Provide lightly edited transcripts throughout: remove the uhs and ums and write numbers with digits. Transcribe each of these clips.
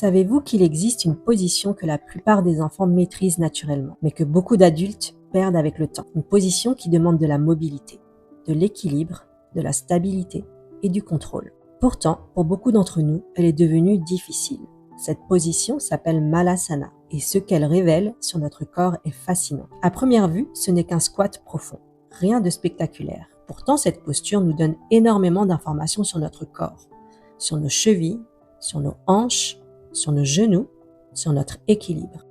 Savez-vous qu'il existe une position que la plupart des enfants maîtrisent naturellement, mais que beaucoup d'adultes perdent avec le temps? Une position qui demande de la mobilité, de l'équilibre, de la stabilité et du contrôle. Pourtant, pour beaucoup d'entre nous, elle est devenue difficile. Cette position s'appelle Malasana et ce qu'elle révèle sur notre corps est fascinant. À première vue, ce n'est qu'un squat profond, rien de spectaculaire. Pourtant, cette posture nous donne énormément d'informations sur notre corps, sur nos chevilles, sur nos hanches, sur nos genoux, sur notre équilibre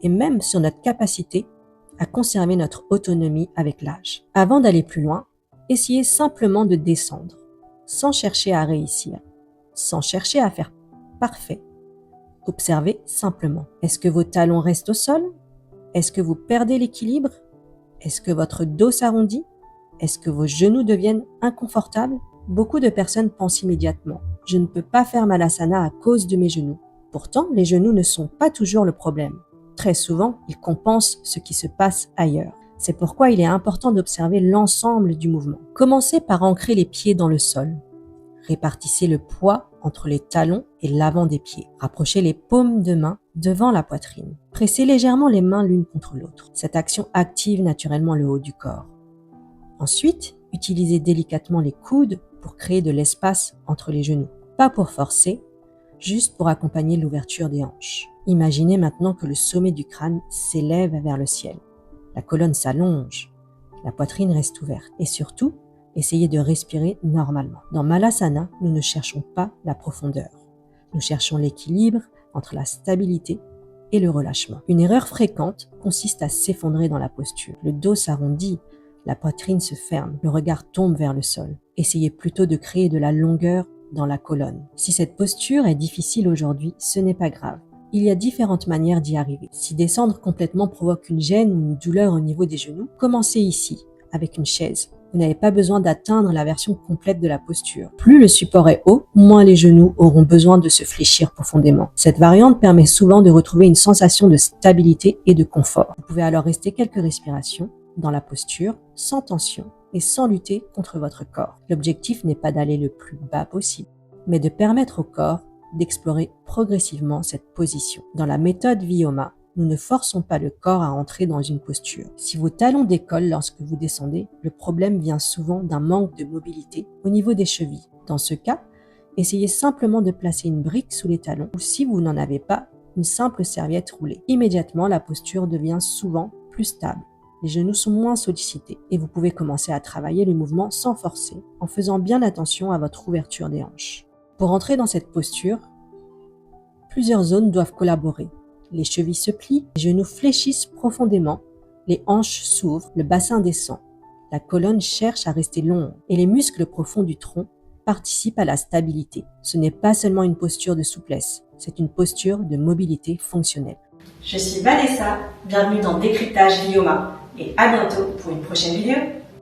et même sur notre capacité à conserver notre autonomie avec l'âge. Avant d'aller plus loin, essayez simplement de descendre, sans chercher à réussir, sans chercher à faire parfait. Observez simplement. Est-ce que vos talons restent au sol? Est-ce que vous perdez l'équilibre? Est-ce que votre dos s'arrondit? Est-ce que vos genoux deviennent inconfortables? Beaucoup de personnes pensent immédiatement « Je ne peux pas faire Malasana à cause de mes genoux ». Pourtant, les genoux ne sont pas toujours le problème. Très souvent, ils compensent ce qui se passe ailleurs. C'est pourquoi il est important d'observer l'ensemble du mouvement. Commencez par ancrer les pieds dans le sol. Répartissez le poids entre les talons et l'avant des pieds. Rapprochez les paumes de main devant la poitrine. Pressez légèrement les mains l'une contre l'autre. Cette action active naturellement le haut du corps. Ensuite, utilisez délicatement les coudes pour créer de l'espace entre les genoux. Pas pour forcer, juste pour accompagner l'ouverture des hanches. Imaginez maintenant que le sommet du crâne s'élève vers le ciel. La colonne s'allonge, la poitrine reste ouverte. Et surtout, essayez de respirer normalement. Dans Malasana, nous ne cherchons pas la profondeur. Nous cherchons l'équilibre entre la stabilité et le relâchement. Une erreur fréquente consiste à s'effondrer dans la posture. Le dos s'arrondit, la poitrine se ferme, le regard tombe vers le sol. Essayez plutôt de créer de la longueur dans la colonne. Si cette posture est difficile aujourd'hui, ce n'est pas grave. Il y a différentes manières d'y arriver. Si descendre complètement provoque une gêne ou une douleur au niveau des genoux, commencez ici, avec une chaise. Vous n'avez pas besoin d'atteindre la version complète de la posture. Plus le support est haut, moins les genoux auront besoin de se fléchir profondément. Cette variante permet souvent de retrouver une sensation de stabilité et de confort. Vous pouvez alors rester quelques respirations dans la posture, sans tension et sans lutter contre votre corps. L'objectif n'est pas d'aller le plus bas possible, mais de permettre au corps d'explorer progressivement cette position. Dans la méthode Vyoma, nous ne forçons pas le corps à entrer dans une posture. Si vos talons décollent lorsque vous descendez, le problème vient souvent d'un manque de mobilité au niveau des chevilles. Dans ce cas, essayez simplement de placer une brique sous les talons ou si vous n'en avez pas, une simple serviette roulée. Immédiatement, la posture devient souvent plus stable. Les genoux sont moins sollicités et vous pouvez commencer à travailler le mouvement sans forcer, en faisant bien attention à votre ouverture des hanches. Pour entrer dans cette posture, plusieurs zones doivent collaborer. Les chevilles se plient, les genoux fléchissent profondément, les hanches s'ouvrent, le bassin descend, la colonne cherche à rester longue et les muscles profonds du tronc participent à la stabilité. Ce n'est pas seulement une posture de souplesse, c'est une posture de mobilité fonctionnelle. Je suis Vanessa, bienvenue dans Décryptage Vyoma et à bientôt pour une prochaine vidéo.